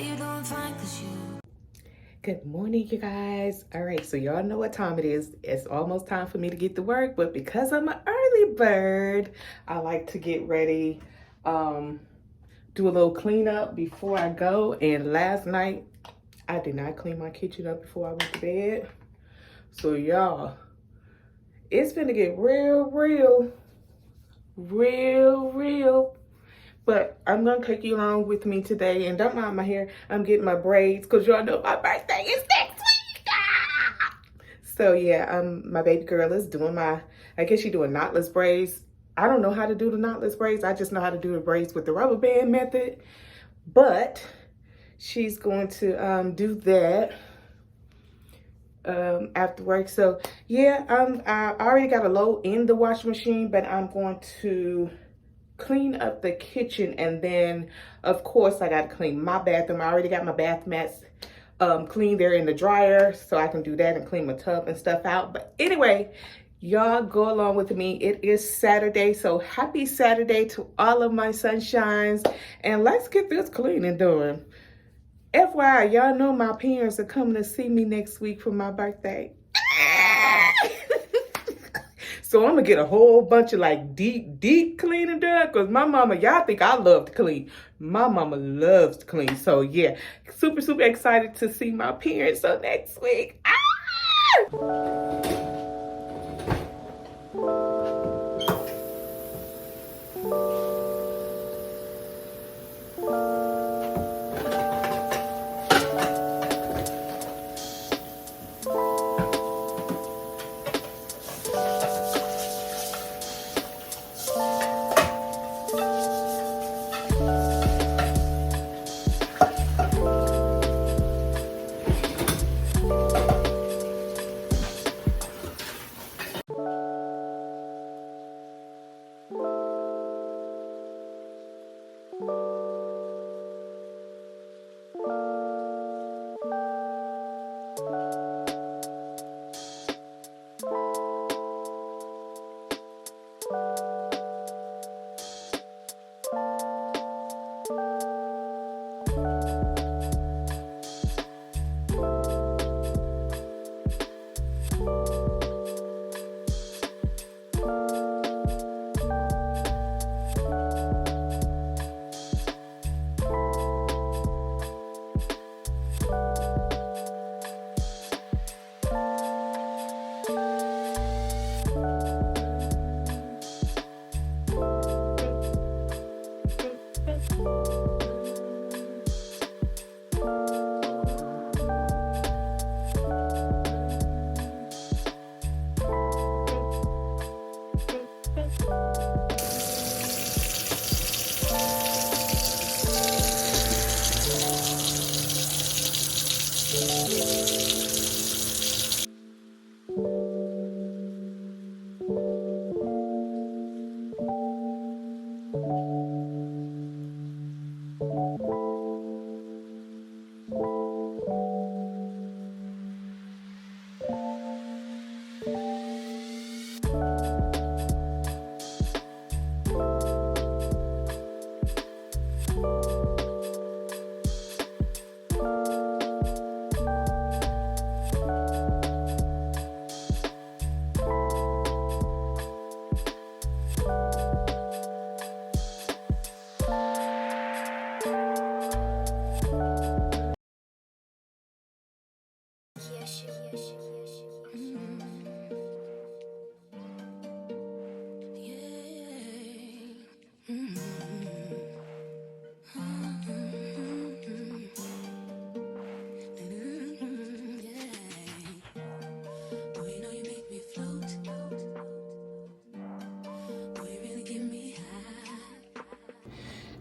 you doing fine, 'cause you. Good morning, you guys. All right, so y'all know what time it is. It's almost time for me to get to work, but because I'm an early bird, I like to get ready, do a little cleanup before I go. And last night, I did not clean my kitchen up before I went to bed. So y'all, it's gonna get real. But I'm gonna take you along with me today, and don't mind my hair. I'm getting my braids because y'all know my birthday is next week. So yeah, my baby girl is doing I guess she's doing knotless braids. I don't know how to do the knotless braids. I just know how to do the braids with the rubber band method. But she's going to do that after work. So yeah, I already got a load in the washing machine, but I'm going to clean up the kitchen, and then of course I got to clean my bathroom. I already got my bath mats clean there in the dryer, so I can do that and clean my tub and stuff out. But anyway, y'all go along with me. It is Saturday, so happy Saturday to all of my sunshines, and let's get this cleaning done. FYI, y'all know my parents are coming to see me next week for my birthday. So I'm gonna get a whole bunch of like deep cleaning done, because my mama, y'all think I love to clean. My mama loves to clean. So yeah, super excited to see my parents so next week.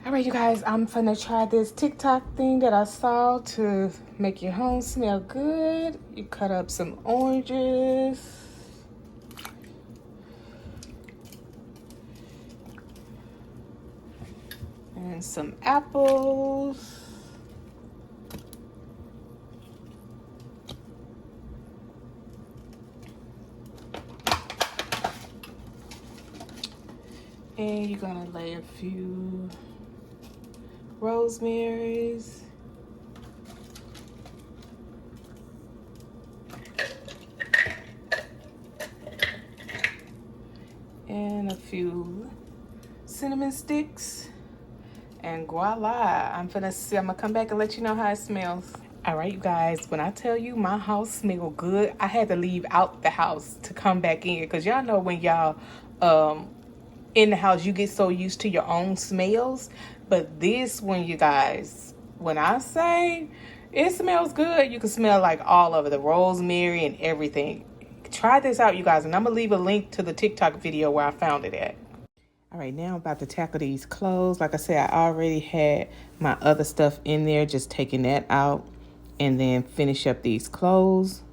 All right, you guys, I'm finna try this TikTok thing that I saw to make your home smell good. You cut up some oranges. And some apples. And you're gonna lay a few rosemaries. and a few cinnamon sticks. And voila, I'm gonna come back and let you know how it smells. All right, you guys, when I tell you my house smell good, I had to leave out the house to come back in, because y'all know when y'all in the house, you get so used to your own smells. But this one, you guys, when I say it smells good, you can smell like all of it, the rosemary and everything. Try this out, you guys, and I'm gonna leave a link to the TikTok video where I found it at. All right, now I'm about to tackle these clothes. Like I said, I already had my other stuff in there, just taking that out and then finish up these clothes.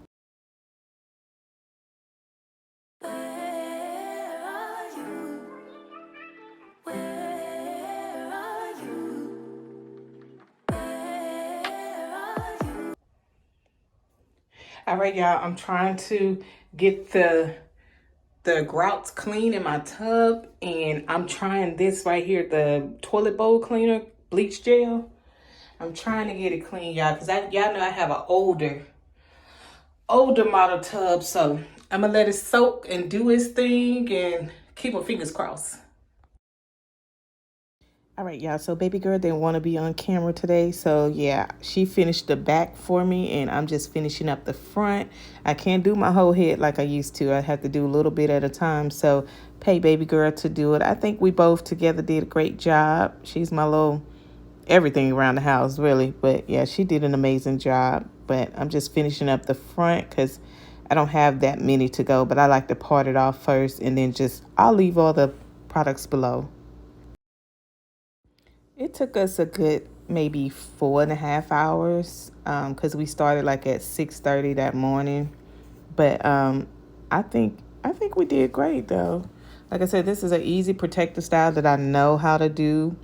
All right, y'all, I'm trying to get the grouts clean in my tub, and I'm trying this right here, the toilet bowl cleaner bleach gel. I'm trying to get it clean, y'all, because y'all know I have an older model tub, so I'm gonna let it soak and do its thing and keep my fingers crossed. All right, y'all, so baby girl didn't want to be on camera today, so yeah, she finished the back for me, and I'm just finishing up the front. I can't do my whole head like I used to. I have to do a little bit at a time, so pay baby girl to do it. I think we both together did a great job. She's my little everything around the house, really, but yeah, she did an amazing job. But I'm just finishing up the front because I don't have that many to go, but I like to part it off first, and then I'll leave all the products below. It took us a good maybe 4.5 hours because we started like at 6:30 that morning. But I think we did great though. Like I said, this is an easy protective style that I know how to do.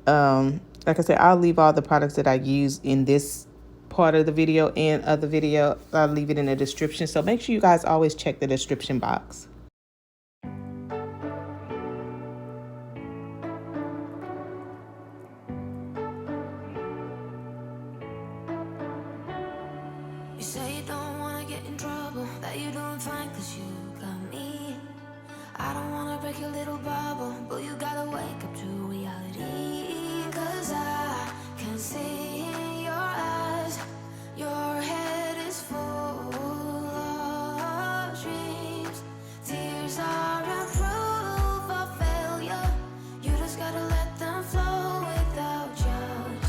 Like I said, I'll leave all the products that I use in this part of the video and other video. I'll leave it in the description. So make sure you guys always check the description box. You say you don't wanna get in trouble, that you doing fine cause you got me. I don't wanna break your little bubble, but you gotta wake up to reality. Cause I can see in your eyes, your head is full of dreams. Tears are a proof of failure, you just gotta let them flow without judge.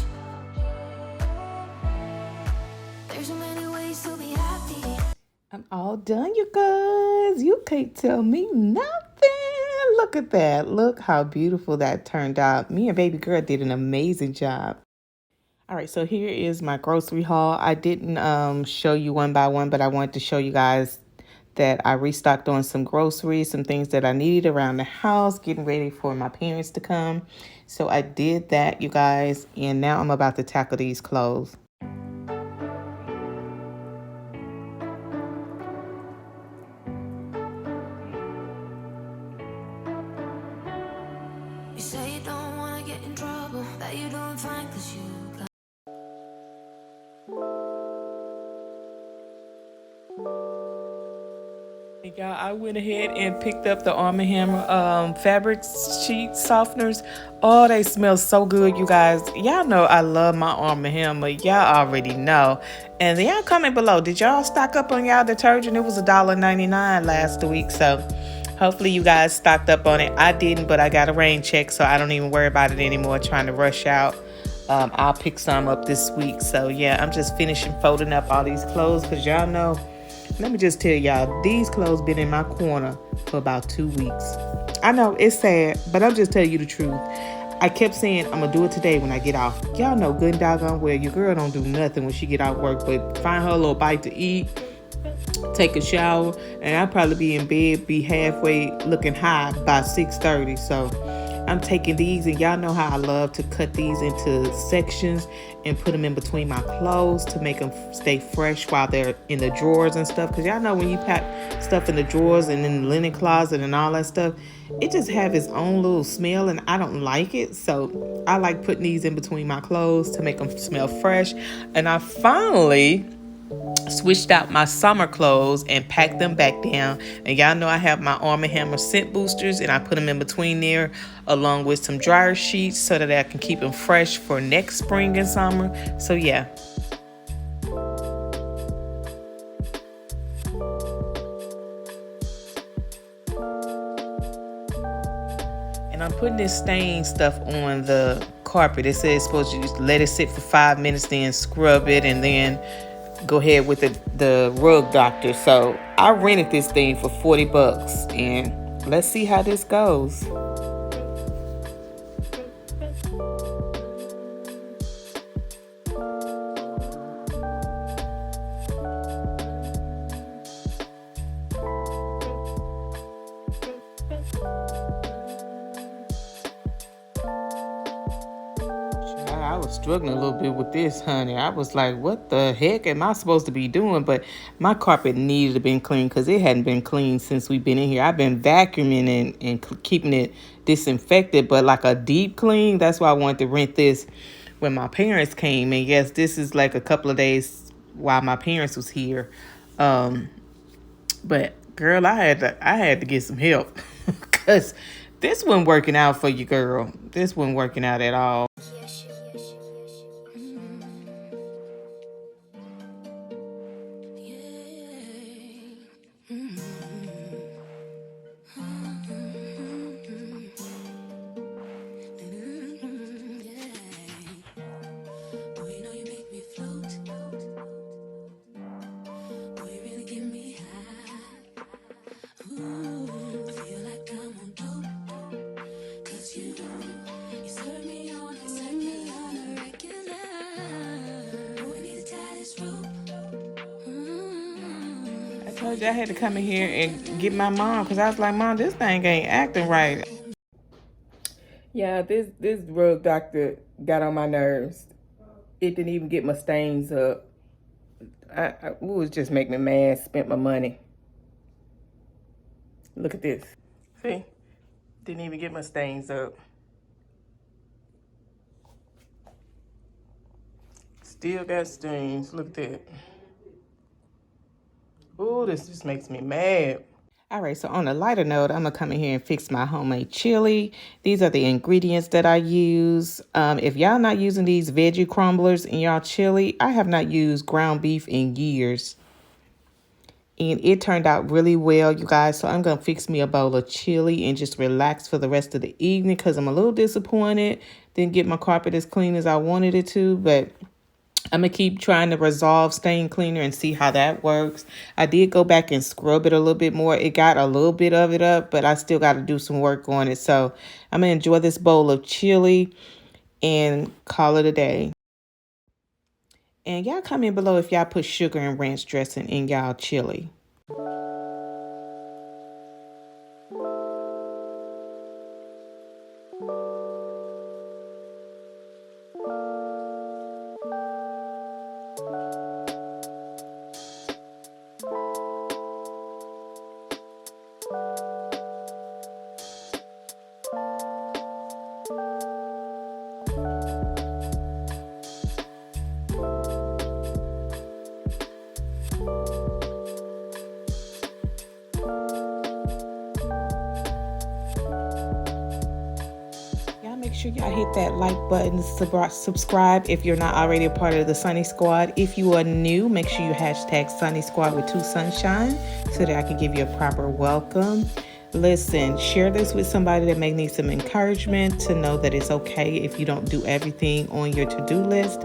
There's so many ways to be happy. I'm all done, you guys. You can't tell me nothing. Look at that. Look how beautiful that turned out. Me and baby girl did an amazing job. All right, so here is my grocery haul. I didn't show you one by one, but I wanted to show you guys that I restocked on some groceries, some things that I needed around the house, getting ready for my parents to come. So I did that, you guys, and now I'm about to tackle these clothes. You say you don't wanna get in trouble, that you doing fine cause you got. Y'all, I went ahead and picked up the Arm & Hammer fabric sheet softeners. Oh, they smell so good, you guys. Y'all know I love my Arm & Hammer. Y'all already know. And y'all comment below. Did y'all stock up on y'all detergent? It was $1.99 last week, so hopefully you guys stocked up on it. I didn't, but I got a rain check, so I don't even worry about it anymore, trying to rush out. I'll pick some up this week. So yeah, I'm just finishing folding up all these clothes because y'all know. Let me just tell y'all, these clothes been in my corner for about 2 weeks. I know it's sad, but I'm just telling you the truth. I kept saying I'm gonna do it today when I get off. Y'all know good and doggone well your girl don't do nothing when she get out work but find her a little bite to eat, take a shower, and I'll probably be in bed, be halfway looking high by 6:30. So I'm taking these, and y'all know how I love to cut these into sections and put them in between my clothes to make them stay fresh while they're in the drawers and stuff. Because y'all know when you pack stuff in the drawers and in the linen closet and all that stuff, it just have its own little smell, and I don't like it. So I like putting these in between my clothes to make them smell fresh. And I finally switched out my summer clothes and packed them back down. And y'all know I have my Arm & Hammer scent boosters, and I put them in between there along with some dryer sheets so that I can keep them fresh for next spring and summer. So yeah. And I'm putting this stain stuff on the carpet. It says it's supposed to just let it sit for 5 minutes, then scrub it, and then go ahead with the rug doctor. So I rented this thing for 40 bucks, and let's see how this goes. I was struggling a little bit with this, honey. I was like, what the heck am I supposed to be doing? But my carpet needed to be clean because it hadn't been clean since we've been in here. I've been vacuuming and keeping it disinfected, but like a deep clean. That's why I wanted to rent this when my parents came. And yes, this is like a couple of days while my parents was here. But girl, I had to get some help because this wasn't working out for you, girl. This wasn't working out at all. I told you I had to come in here and get my mom because I was like, Mom, this thing ain't acting right. Yeah, this rug doctor got on my nerves. It didn't even get my stains up. It was just make me mad. Spent my money. Look at this. See? Didn't even get my stains up. Still got stains. Look at that. Ooh, this just makes me mad. All right, so on a lighter note, I'm going to come in here and fix my homemade chili. These are the ingredients that I use. If y'all not using these veggie crumblers in y'all chili, I have not used ground beef in years. And it turned out really well, you guys. So I'm going to fix me a bowl of chili and just relax for the rest of the evening because I'm a little disappointed. Didn't get my carpet as clean as I wanted it to, but I'm going to keep trying to resolve stain cleaner and see how that works. I did go back and scrub it a little bit more. It got a little bit of it up, but I still got to do some work on it. So I'm going to enjoy this bowl of chili and call it a day. And y'all comment below if y'all put sugar and ranch dressing in y'all chili. Make sure y'all hit that like button, subscribe if you're not already a part of the Sunny Squad. If you are new, make sure you hashtag Sunny Squad with 2 sunshine so that I can give you a proper welcome. Listen, share this with somebody that may need some encouragement to know that it's okay if you don't do everything on your to-do list.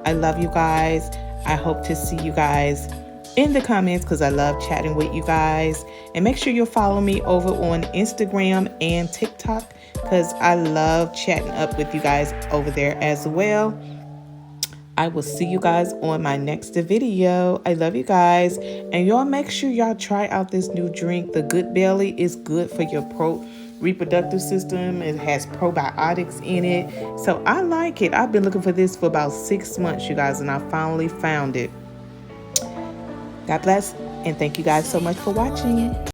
I love you guys. I hope to see you guys in the comments because I love chatting with you guys. And make sure you'll follow me over on Instagram and TikTok because I love chatting up with you guys over there as well. I will see you guys on my next video. I love you guys. And y'all make sure y'all try out this new drink. The Good Belly is good for your reproductive system. It has probiotics in it. So I like it. I've been looking for this for about 6 months, you guys, and I finally found it. God bless, and thank you guys so much for watching.